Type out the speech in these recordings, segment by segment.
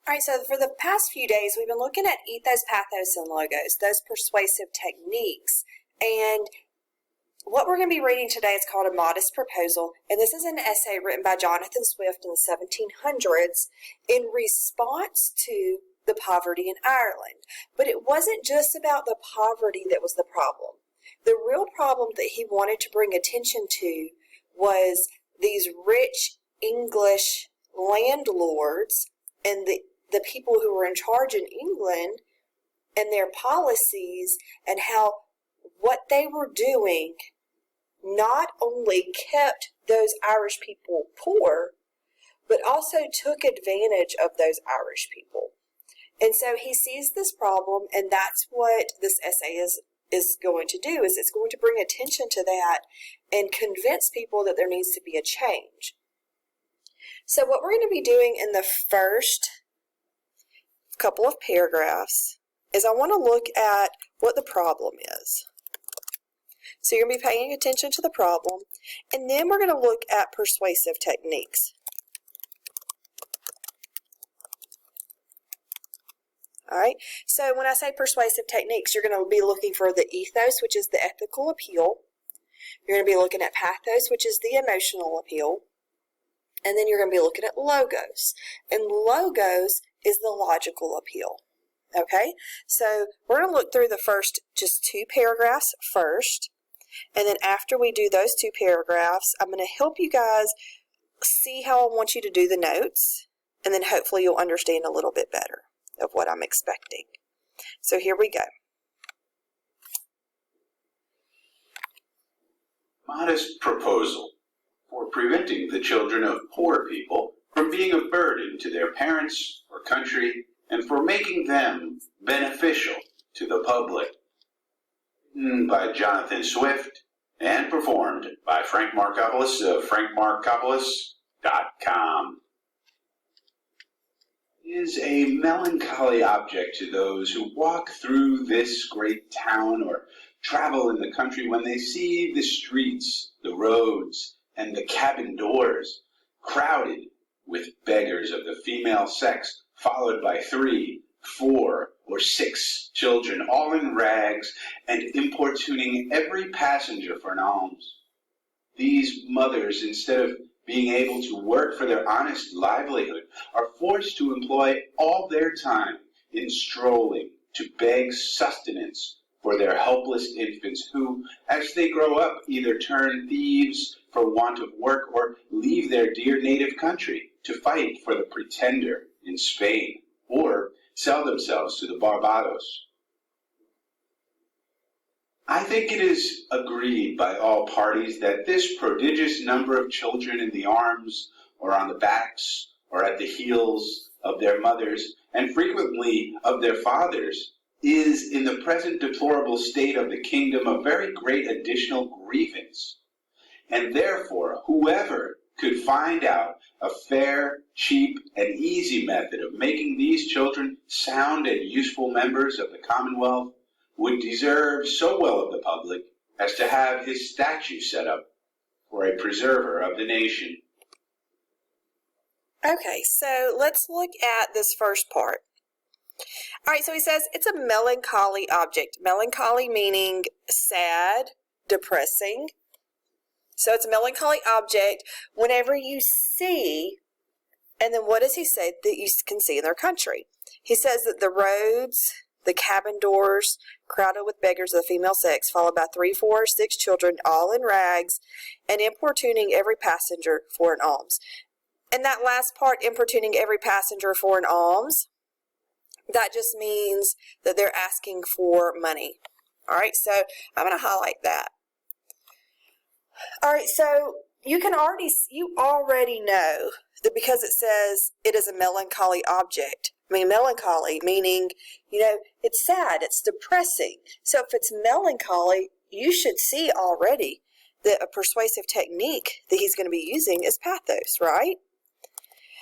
All right, so for the past few days, we've been looking at ethos, pathos, and logos, those persuasive techniques. And what we're going to be reading today is called A Modest Proposal, and this is an essay written by Jonathan Swift in the 1700s in response to the poverty in Ireland. But it wasn't just about the poverty that was the problem. The real problem that he wanted to bring attention to was these rich English landlords and the people who were in charge in England and their policies, and how what they were doing not only kept those Irish people poor, but also took advantage of those Irish people. And so he sees this problem, and that's what this essay is going to do, is it's going to bring attention to that and convince people that there needs to be a change. So what we're going to be doing in the first couple of paragraphs is I want to look at what the problem is. So you're going to be paying attention to the problem, and then we're going to look at persuasive techniques. All right, so when I say persuasive techniques, you're going to be looking for the ethos, which is the ethical appeal. You're going to be looking at pathos, which is the emotional appeal. And then you're going to be looking at logos. And logos is the logical appeal. Okay, so we're going to look through the first just two paragraphs first. And then after we do those two paragraphs, I'm going to help you guys see how I want you to do the notes. And then hopefully you'll understand a little bit better of what I'm expecting. So here we go. Modest proposal for preventing the children of poor people from being a burden to their parents or country, and for making them beneficial to the public. Written by Jonathan Swift and performed by Frank Markopoulos of frankmarkopoulos.com. Is a melancholy object to those who walk through this great town or travel in the country when they see the streets, the roads, and the cabin doors crowded with beggars of the female sex, followed by 3, 4, or 6 children, all in rags, and importuning every passenger for an alms. These mothers, instead of being able to work for their honest livelihood, are forced to employ all their time in strolling to beg sustenance for their helpless infants, who, as they grow up, either turn thieves for want of work or leave their dear native country to fight for the Pretender in Spain, or sell themselves to the Barbados. I think it is agreed by all parties that this prodigious number of children in the arms, or on the backs, or at the heels of their mothers, and frequently of their fathers, is in the present deplorable state of the kingdom a very great additional grievance. And therefore, whoever could find out a fair, cheap, and easy method of making these children sound and useful members of the Commonwealth would deserve so well of the public as to have his statue set up for a preserver of the nation. Okay, so let's look at this first part. All right, so he says it's a melancholy object. Melancholy meaning sad, depressing. So it's a melancholy object whenever you see, and then what does he say that you can see in their country? He says that the roads, the cabin doors, crowded with beggars of the female sex, followed by 3, 4, or 6 children, all in rags, and importuning every passenger for an alms. And that last part, importuning every passenger for an alms, that just means that they're asking for money. All right, so I'm going to highlight that. All right, so you already know that because it says it is a melancholy object. I mean, melancholy meaning, it's sad, it's depressing. So if it's melancholy, you should see already that a persuasive technique that he's going to be using is pathos, right?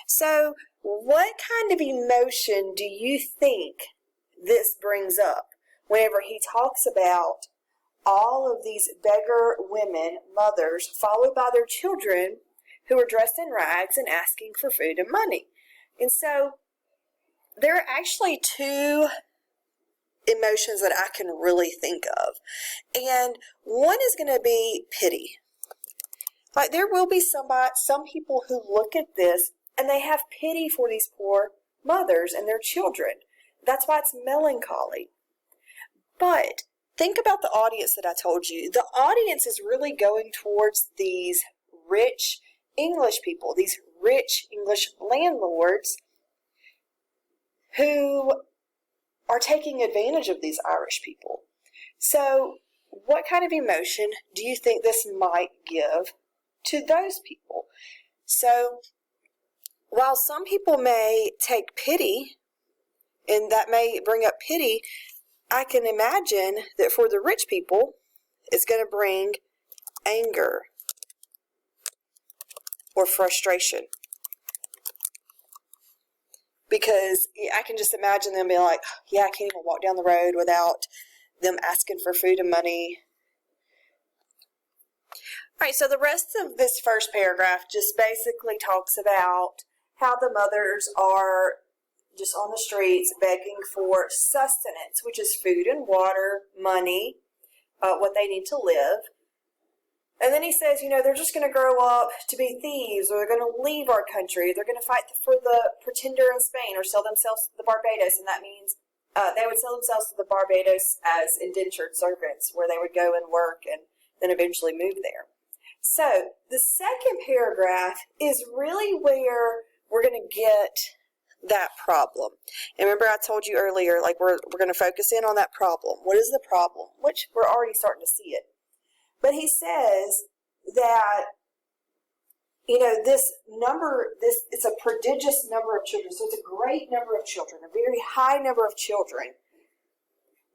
So what kind of emotion do you think this brings up whenever he talks about all of these beggar women, mothers, followed by their children who are dressed in rags and asking for food and money? And so there are actually two emotions that I can really think of. And one is going to be pity. Like, there will be some people who look at this and they have pity for these poor mothers and their children. That's why it's melancholy. But think about the audience that I told you. The audience is really going towards these rich English people, these rich English landlords who are taking advantage of these Irish people. So what kind of emotion do you think this might give to those people? So while some people may take pity, and that may bring up pity, I can imagine that for the rich people, it's going to bring anger or frustration. Because I can just imagine them being like, yeah, I can't even walk down the road without them asking for food and money. All right, so the rest of this first paragraph just basically talks about how the mothers are just on the streets begging for sustenance, which is food and water, money, what they need to live. And then he says, they're just going to grow up to be thieves, or they're going to leave our country. They're going to fight for the pretender in Spain, or sell themselves to the Barbados. And that means they would sell themselves to the Barbados as indentured servants, where they would go and work and then eventually move there. So the second paragraph is really where we're going to get that problem. And remember, I told you earlier, like we're going to focus in on that problem. What is the problem? Which we're already starting to see it. But he says that, it's a prodigious number of children. So it's a great number of children, a very high number of children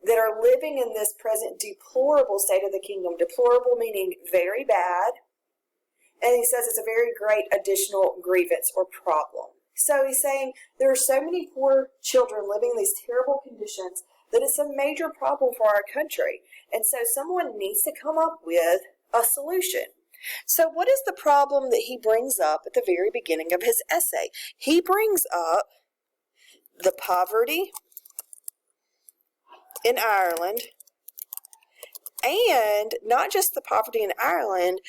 that are living in this present deplorable state of the kingdom. Deplorable meaning very bad. And he says it's a very great additional grievance or problem. So he's saying there are so many poor children living in these terrible conditions that it's a major problem for our country. And so someone needs to come up with a solution. So what is the problem that he brings up at the very beginning of his essay? He brings up the poverty in Ireland, and not just the poverty in Ireland,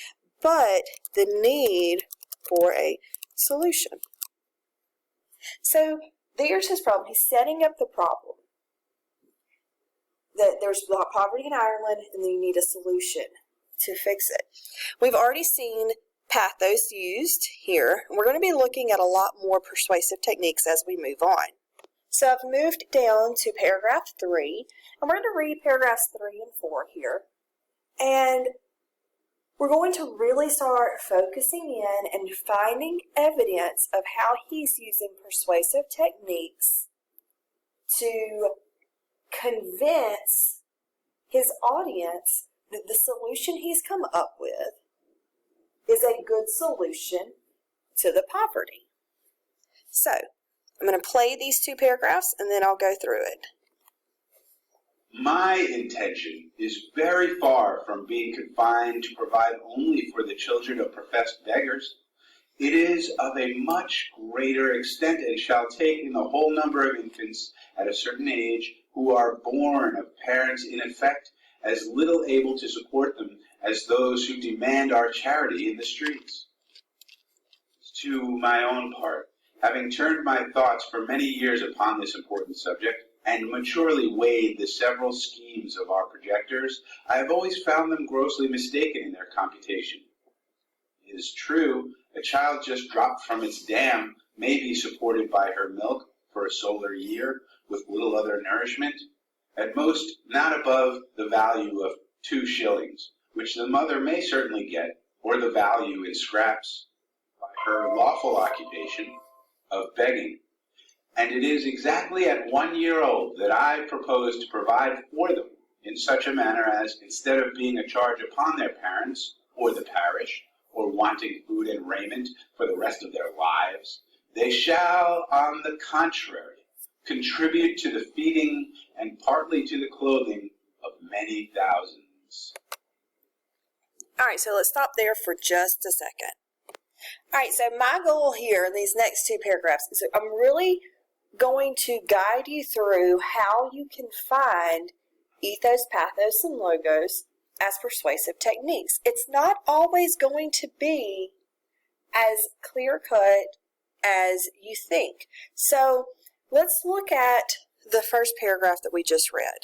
but the need for a solution. So there's his problem. He's setting up the problem. That there's poverty in Ireland, and then you need a solution to fix it. We've already seen pathos used here, and we're going to be looking at a lot more persuasive techniques as we move on. So I've moved down to paragraph 3, and we're going to read paragraphs 3 and 4 here. And we're going to really start focusing in and finding evidence of how he's using persuasive techniques to convince his audience that the solution he's come up with is a good solution to the poverty. So, I'm going to play these 2 paragraphs and then I'll go through it. My intention is very far from being confined to provide only for the children of professed beggars. It is of a much greater extent, and shall take in the whole number of infants at a certain age who are born of parents in effect as little able to support them as those who demand our charity in the streets. To my own part, having turned my thoughts for many years upon this important subject, and maturely weighed the several schemes of our projectors, I have always found them grossly mistaken in their computation. It is true, a child just dropped from its dam may be supported by her milk for a solar year, with little other nourishment, at most not above the value of 2 shillings, which the mother may certainly get, or the value in scraps, by her lawful occupation of begging. And it is exactly at 1 year old that I propose to provide for them in such a manner as, instead of being a charge upon their parents or the parish, or wanting food and raiment for the rest of their lives, they shall, on the contrary, contribute to the feeding and partly to the clothing of many thousands. All right, so let's stop there for just a second. All right, so my goal here in these next 2 paragraphs is I'm really going to guide you through how you can find ethos, pathos, and logos as persuasive techniques. It's not always going to be as clear-cut as you think. So let's look at the first paragraph that we just read.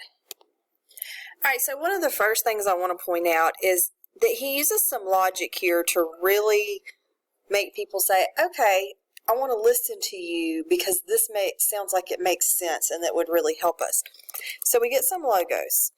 All right, so one of the first things I want to point out is that he uses some logic here to really make people say, okay, I want to listen to you because this sounds like it makes sense and that would really help us. So we get some logos.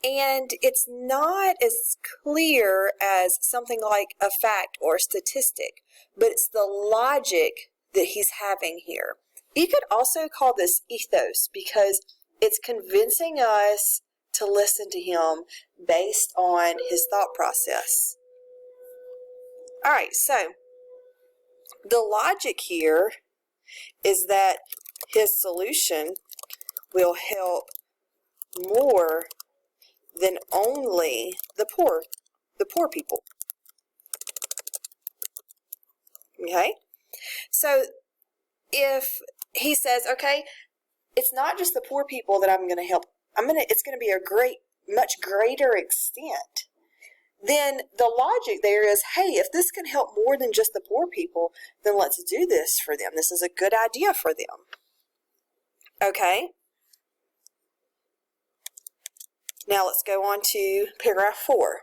And it's not as clear as something like a fact or a statistic, but it's the logic that he's having here. You could also call this ethos because it's convincing us to listen to him based on his thought process. All right, so the logic here is that his solution will help more than only the poor people. Okay? So if he says, okay, it's not just the poor people that I'm going to help. It's going to be a much greater extent. Then the logic there is, hey, if this can help more than just the poor people, then let's do this for them. This is a good idea for them. Okay? Now let's go on to paragraph 4.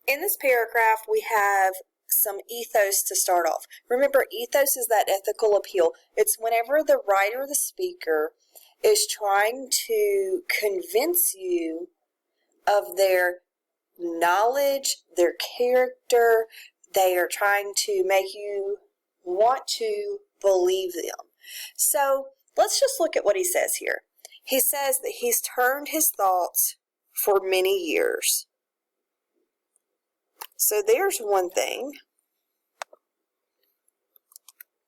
In this paragraph, we have some ethos to start off. Remember, ethos is that ethical appeal. It's whenever the writer or the speaker is trying to convince you of their knowledge, their character. They are trying to make you want to believe them. So let's just look at what he says here. He says that he's turned his thoughts for many years. So there's one thing.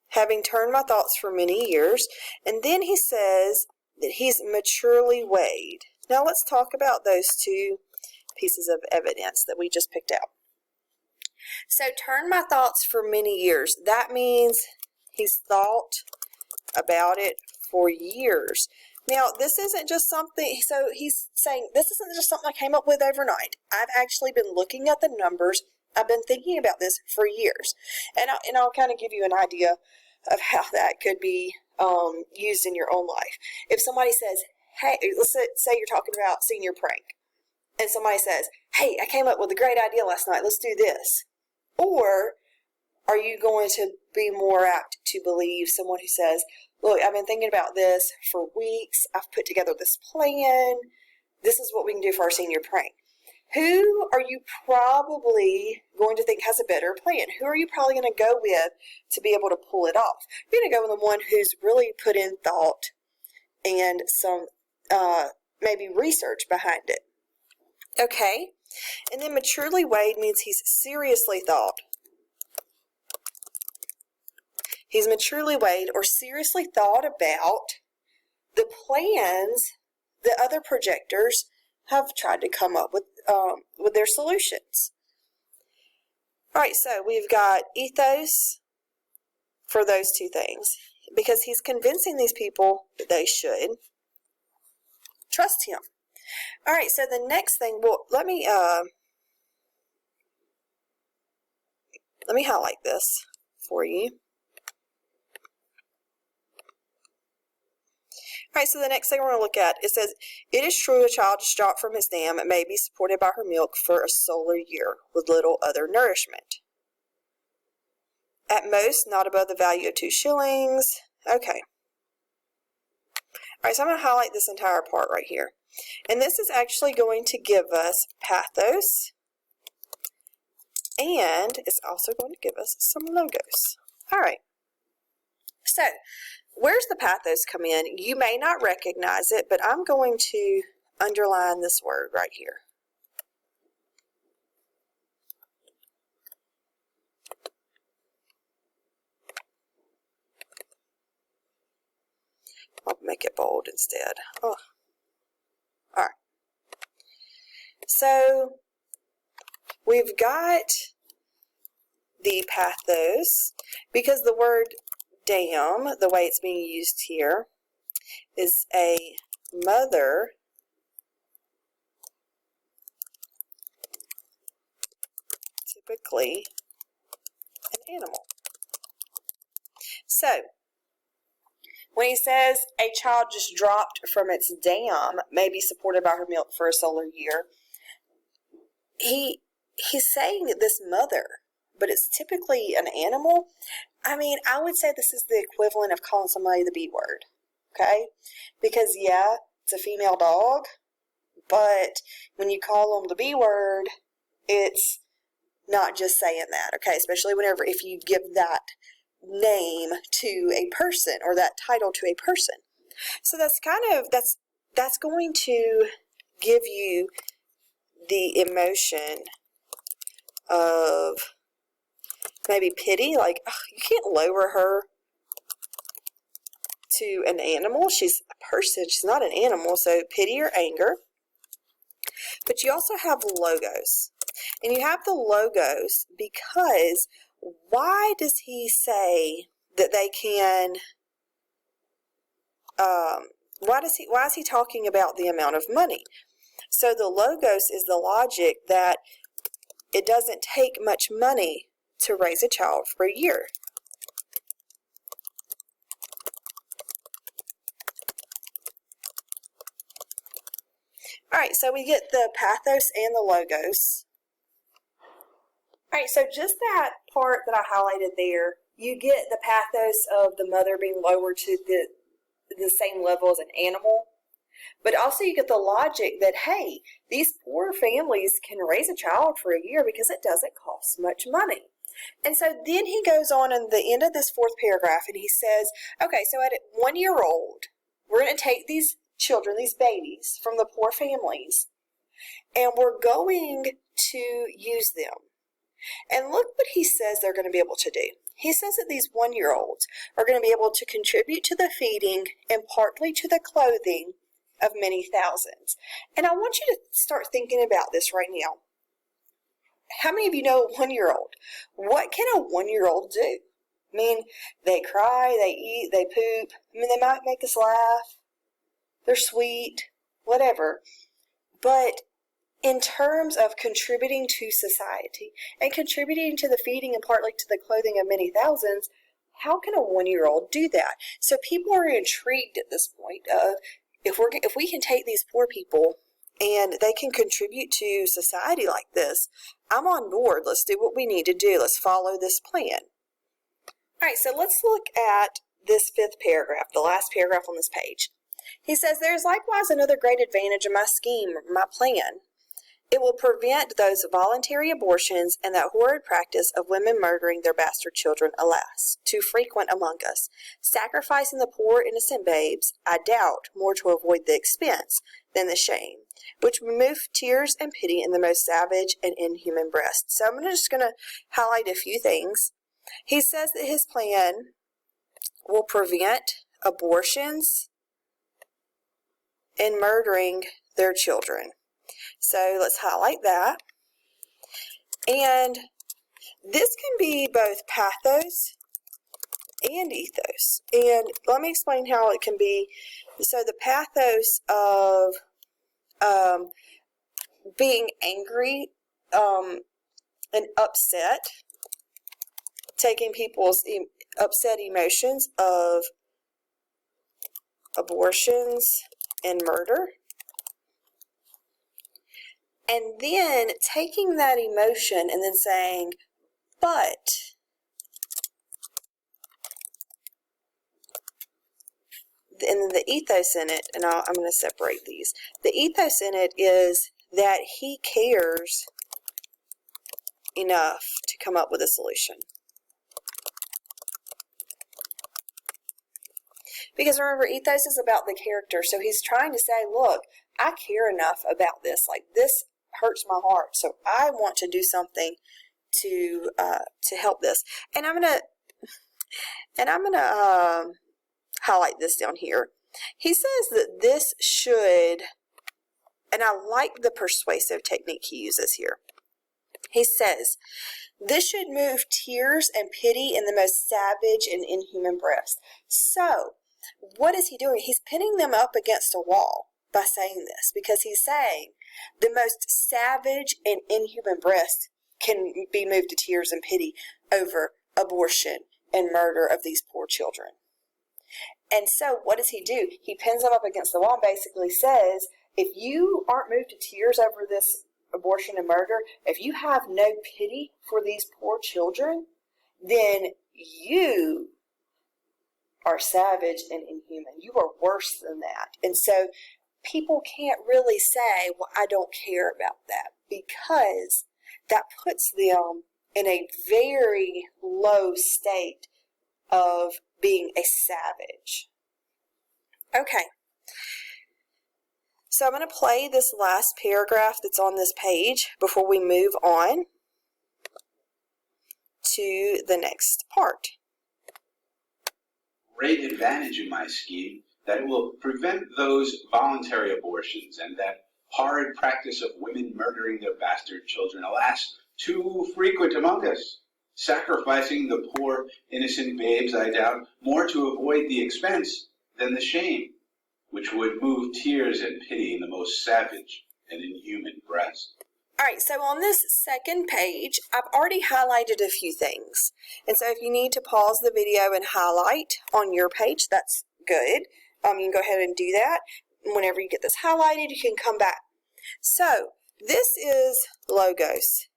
Having turned my thoughts for many years. And then he says that he's maturely weighed. Now let's talk about those two pieces of evidence that we just picked out. So turn my thoughts for many years. That means he's thought about it for years. Now, this isn't just something, so he's saying, this isn't just something I came up with overnight. I've actually been looking at the numbers. I've been thinking about this for years. And I'll kind of give you an idea of how that could be used in your own life. If somebody says, hey, let's say you're talking about senior prank, and somebody says, hey, I came up with a great idea last night. Let's do this. Or are you going to be more apt to believe someone who says, look, I've been thinking about this for weeks. I've put together this plan. This is what we can do for our senior prank. Who are you probably going to think has a better plan? Who are you probably going to go with to be able to pull it off? You're going to go with the one who's really put in thought and some maybe research behind it. Okay? And then maturely weighed means he's seriously thought. He's maturely weighed or seriously thought about the plans that other projectors have tried to come up with their solutions. All right, so we've got ethos for those two things because he's convincing these people that they should trust him. All right, so the next thing, well, let me highlight this for you. All right, so the next thing we're going to look at, it says, it is true a child is dropped from his dam and may be supported by her milk for a solar year with little other nourishment. At most, not above the value of 2 shillings. Okay. All right, so I'm going to highlight this entire part right here. And this is actually going to give us pathos, and it's also going to give us some logos. All right. So, where's the pathos come in? You may not recognize it, but I'm going to underline this word right here. I'll make it bold instead. Oh. All right. So, we've got the pathos because the word dam, the way it's being used here, is a mother typically an animal. So, when he says a child just dropped from its dam may be supported by her milk for a solar year, he's saying this mother, but it's typically an animal. I mean, I would say this is the equivalent of calling somebody the B word, okay? Because, yeah, it's a female dog, but when you call them the B word, it's not just saying that, okay? Especially if you give that name to a person or that title to a person. So that's going to give you the emotion of maybe pity, like, oh, you can't lower her to an animal. She's a person. She's not an animal. So pity or anger. But you also have logos. And you have the logos because why does he say that they can, why is he talking about the amount of money? So the logos is the logic that it doesn't take much money to raise a child for a year. All right, so we get the pathos and the logos. All right, so just that part that I highlighted there, you get the pathos of the mother being lowered to the same level as an animal. But also you get the logic that, hey, these poor families can raise a child for a year because it doesn't cost much money. And so then he goes on in the end of this fourth paragraph and he says, okay, so at 1 year old, we're going to take these children, these babies from the poor families, and we're going to use them. And look what he says they're going to be able to do. He says that these 1 year olds are going to be able to contribute to the feeding and partly to the clothing of many thousands. And I want you to start thinking about this right now. How many of you know a 1 year old? What can a 1 year old do? I mean, they cry, they eat, they poop. I mean, they might make us laugh. They're sweet, whatever. But in terms of contributing to society and contributing to the feeding and partly to the clothing of many thousands, how can a 1 year old do that? So people are intrigued at this point of, if we can take these poor people and they can contribute to society like this, I'm on board. Let's do what we need to do. Let's follow this plan. All right, so let's look at this fifth paragraph, the last paragraph on this page. He says, there is likewise another great advantage of my scheme, my plan. It will prevent those voluntary abortions and that horrid practice of women murdering their bastard children, alas, too frequent among us, sacrificing the poor innocent babes, I doubt, more to avoid the expense than the shame, which remove tears and pity in the most savage and inhuman breasts. So I'm just going to highlight a few things. He says that his plan will prevent abortions and murdering their children. So let's highlight that. And this can be both pathos and ethos. And let me explain how it can be. So the pathos of being angry and upset, taking people's upset emotions of abortions and murder, and then taking that emotion and then saying, but and then the ethos in it, and I'm going to separate these. The ethos in it is that he cares enough to come up with a solution. Because remember, ethos is about the character. So he's trying to say, look, I care enough about this. Like, this hurts my heart. So I want to do something to help this. And I'm gonna highlight this down here. He says that this should, and I like the persuasive technique he uses here. He says This should move tears and pity in the most savage and inhuman breast. So, what is he doing? He's pinning them up against a wall by saying this, because he's saying the most savage and inhuman breast can be moved to tears and pity over abortion and murder of these poor children. And so what does he do? He pins them up against the wall and basically says, if you aren't moved to tears over this abortion and murder, if you have no pity for these poor children, then you are savage and inhuman. You are worse than that. And so people can't really say, well, I don't care about that, because that puts them in a very low state of being a savage. Okay. So I'm going to play this last paragraph that's on this page before we move on to the next part. Great advantage in my scheme that it will prevent those voluntary abortions and that horrid practice of women murdering their bastard children, alas, too frequent among us, sacrificing the poor innocent babes, I doubt, more to avoid the expense than the shame, which would move tears and pity in the most savage and inhuman breast. All right, so on this second page, I've already highlighted a few things. And so if you need to pause the video and highlight on your page, that's good. You can go ahead and do that. Whenever you get this highlighted, you can come back. So this is Logos.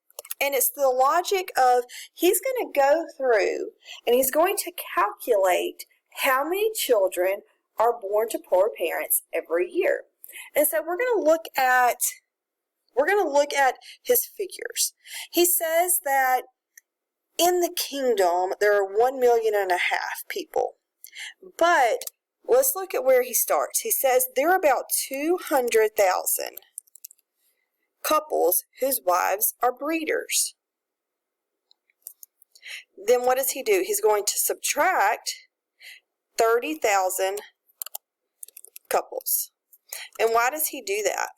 And it's the logic of he's going to go through and he's going to calculate how many children are born to poor parents every year. And so we're going to look at his figures. He says that in the kingdom there are 1.5 million people. But let's look at where he starts. He says there are about 200,000 couples whose wives are breeders. Then what does he do? He's going to subtract 30,000 couples. And why does he do that?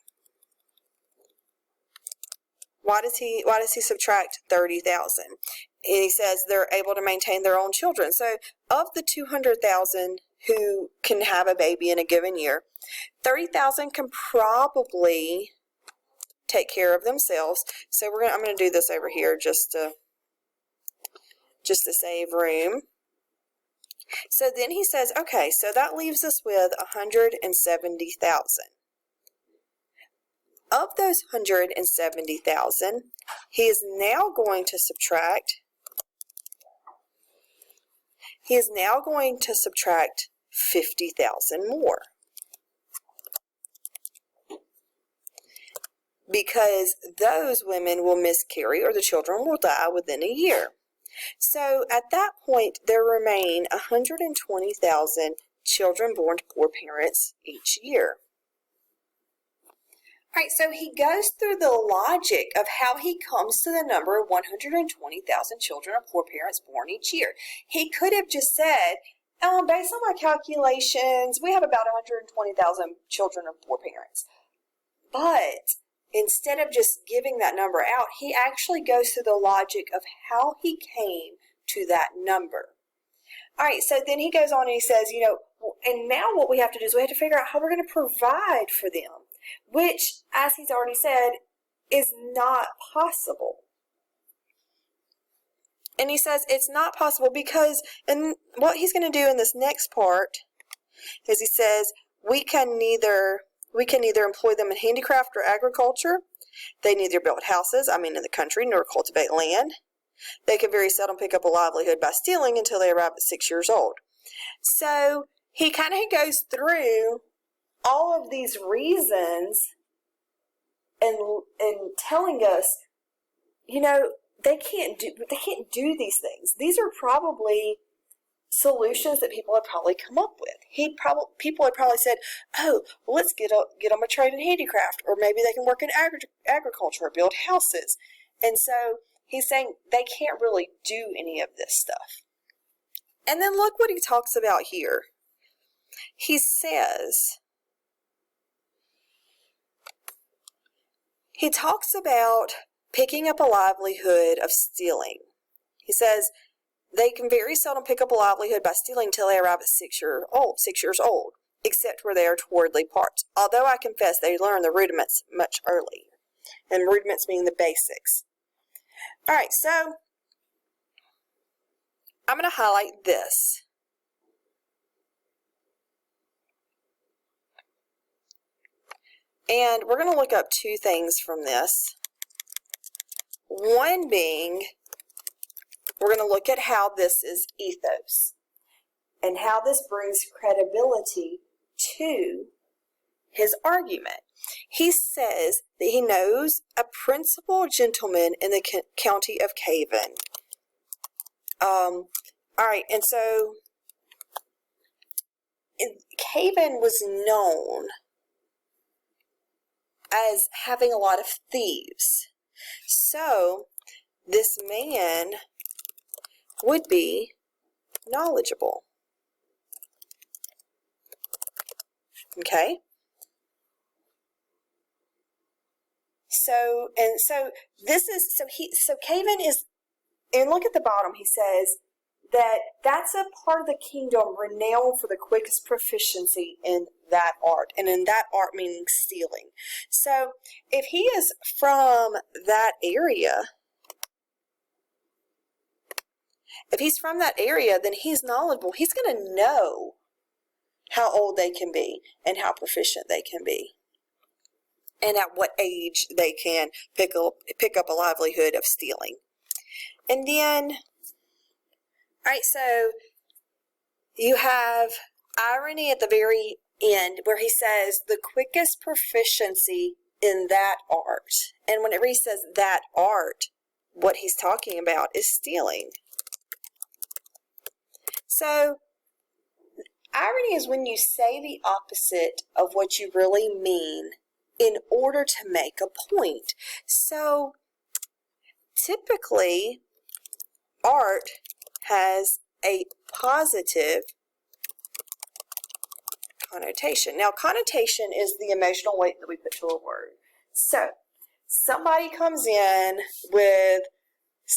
Why does he subtract 30,000? And he says they're able to maintain their own children. So of the 200,000 who can have a baby in a given year, 30,000 can probably take care of themselves. So I'm going to do this over here just to save room. So then he says, okay, so that leaves us with 170,000. Of those 170,000, he is now going to subtract 50,000 more. Because those women will miscarry or the children will die within a year. So at that point, there remain 120,000 children born to poor parents each year. All right, so he goes through the logic of how he comes to the number of 120,000 children of poor parents born each year. He could have just said, based on my calculations, we have about 120,000 children of poor parents. But instead of just giving that number out, he actually goes through the logic of how he came to that number. All right, so then he goes on and he says, and now what we have to do is we have to figure out how we're going to provide for them, which, as he's already said, is not possible. And he says it's not possible because, and what he's going to do in this next part is he says we can neither employ them in handicraft or agriculture. They neither build houses, in the country, nor cultivate land. They can very seldom pick up a livelihood by stealing until they arrive at 6 years old. So he kind of goes through all of these reasons and telling us, they can't do these things. These are probably solutions that people had probably come up with. People had probably said, well, let's get them a trade in handicraft, or maybe they can work in agriculture or build houses. And so he's saying they can't really do any of this stuff. And then look what he talks about here. He talks about picking up a livelihood of stealing. He says they can very seldom pick up a livelihood by stealing till they arrive at 6 years old, except where they are towardly parts. Although I confess they learn the rudiments much earlier, and rudiments meaning the basics. All right, so I'm going to highlight this. And we're going to look up two things from this. One being, we're going to look at how this is ethos and how this brings credibility to his argument. He says that he knows a principal gentleman in the county of Cavan. All right, and so Cavan was known as having a lot of thieves. So this man would be knowledgeable. Okay? So Cavan is, and look at the bottom, he says that's a part of the kingdom renowned for the quickest proficiency in that art, and in that art meaning stealing. So if he is from that area, then he's knowledgeable. He's going to know how old they can be and how proficient they can be, and at what age they can pick up a livelihood of stealing. And then, all right, so you have irony at the very end where he says the quickest proficiency in that art. And whenever he says that art, what he's talking about is stealing. So irony is when you say the opposite of what you really mean in order to make a point. So typically, art has a positive connotation. Now, connotation is the emotional weight that we put to a word. So, somebody comes in with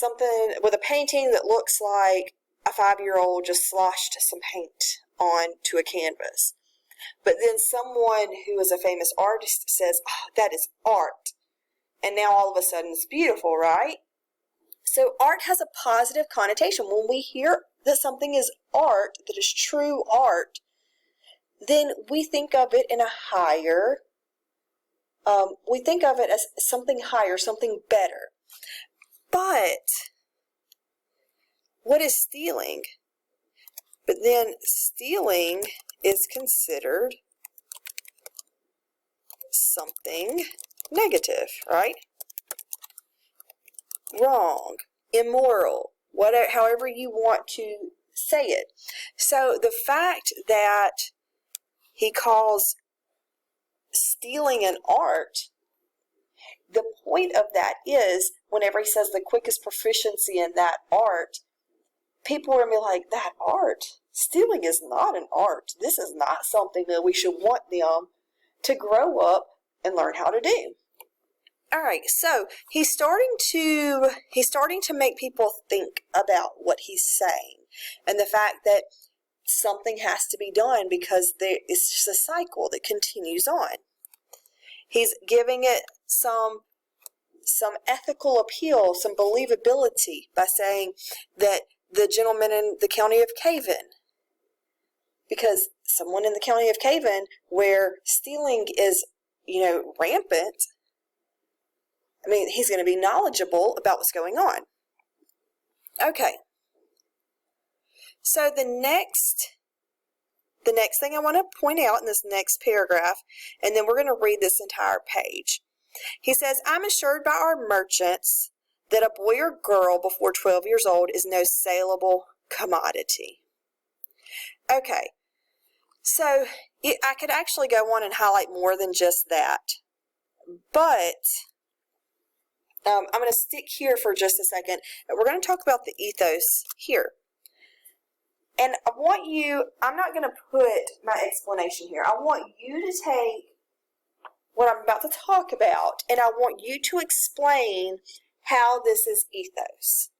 a painting that looks like a 5-year-old just sloshed some paint onto a canvas. But then someone who is a famous artist says, "Oh, that is art." And now all of a sudden it's beautiful, right? So art has a positive connotation. When we hear that something is art, that is true art, then we think of it in a higher, we think of it as something higher, something better. But what is stealing? But then stealing is considered something negative, right? Wrong, immoral, whatever, however you want to say it. So the fact that he calls stealing an art, the point of that is whenever he says the quickest proficiency in that art, people are going to be like, that art? Stealing is not an art. This is not something that we should want them to grow up and learn how to do. All right, so he's starting to make people think about what he's saying and the fact that something has to be done because it's just a cycle that continues on. He's giving it some ethical appeal, some believability by saying that the gentleman in the county of Cavan, because someone in the county of Cavan where stealing is, rampant, I mean, he's going to be knowledgeable about what's going on. Okay. So the next thing I want to point out in this next paragraph, and then we're going to read this entire page. He says, I'm assured by our merchants that a boy or girl before 12 years old is no saleable commodity. Okay. So I could actually go on and highlight more than just that. But I'm going to stick here for just a second. We're going to talk about the ethos here. And I'm not going to put my explanation here. I want you to take what I'm about to talk about, and I want you to explain how this is ethos.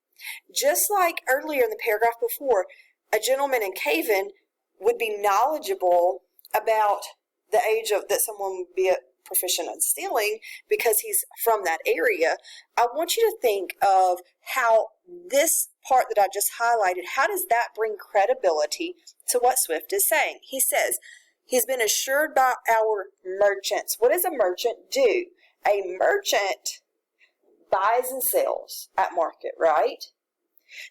Just like earlier in the paragraph before, a gentleman in Cavan would be knowledgeable about the age of that someone would be proficient in stealing because he's from that area. I want you to think of how this part that I just highlighted, how does that bring credibility to what Swift is saying? He says, he's been assured by our merchants. What does a merchant do? A merchant buys and sells at market, right?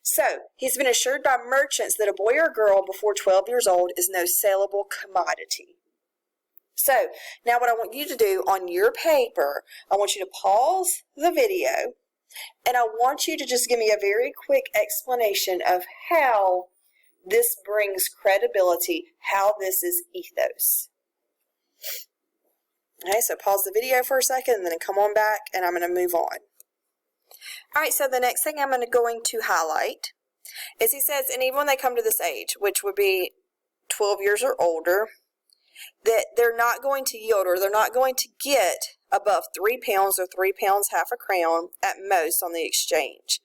So, he's been assured by merchants that a boy or girl before 12 years old is no saleable commodity. So, now what I want you to do on your paper, I want you to pause the video, and I want you to just give me a very quick explanation of how this brings credibility, how this is ethos. Okay, so pause the video for a second, and then come on back, and I'm going to move on. All right, so the next thing I'm going to highlight is he says, and even when they come to this age, which would be 12 years or older, that they're not going to yield, or they're not going to get above 3 pounds or 3 pounds half a crown at most on the exchange.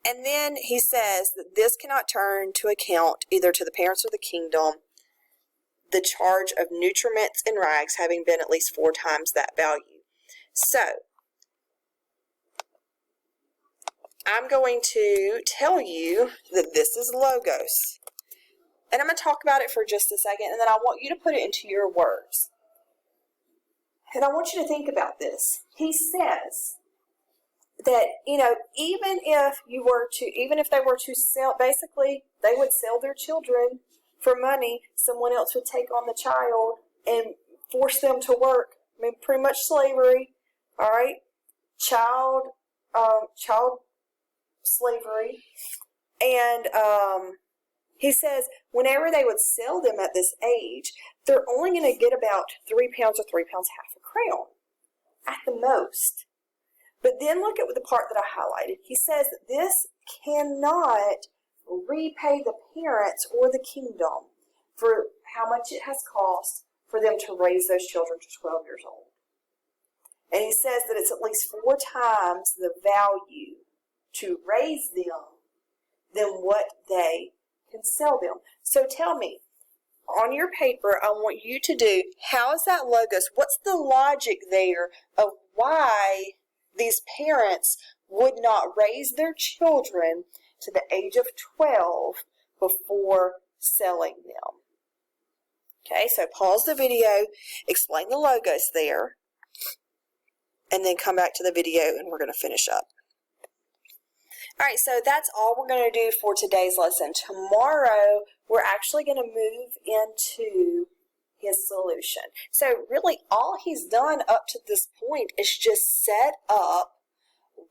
And then he says that this cannot turn to account either to the parents or the kingdom the charge of nutriments and rags having been at least 4 times that value. So, I'm going to tell you that this is logos. And I'm going to talk about it for just a second, and then I want you to put it into your words. And I want you to think about this. He says that, even if they were to sell, basically, they would sell their children for money. Someone else would take on the child and force them to work. I mean, pretty much slavery, all right? Child slavery. And he says whenever they would sell them at this age, they're only going to get about 3 pounds or 3 pounds half a crown at the most. But then look at the part that I highlighted. He says that this cannot repay the parents or the kingdom for how much it has cost for them to raise those children to 12 years old. And he says that it's at least 4 times the value to raise them than what they can sell them. So tell me, on your paper, I want you to do, how is that logos? What's the logic there of why these parents would not raise their children to the age of 12 before selling them? Okay, so pause the video, explain the logos there, and then come back to the video and we're going to finish up. All right, so that's all we're going to do for today's lesson. Tomorrow, we're actually going to move into his solution. So really, all he's done up to this point is just set up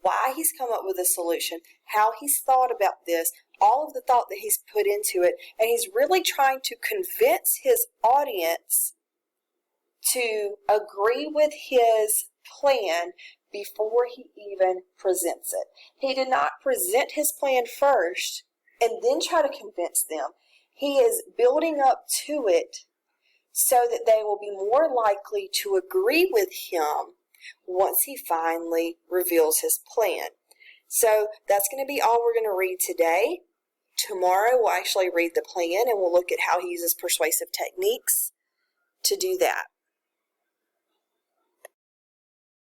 why he's come up with a solution, how he's thought about this, all of the thought that he's put into it, and he's really trying to convince his audience to agree with his plan before he even presents it. He did not present his plan first and then try to convince them. He is building up to it so that they will be more likely to agree with him once he finally reveals his plan. So that's going to be all we're going to read today. Tomorrow we'll actually read the plan and we'll look at how he uses persuasive techniques to do that.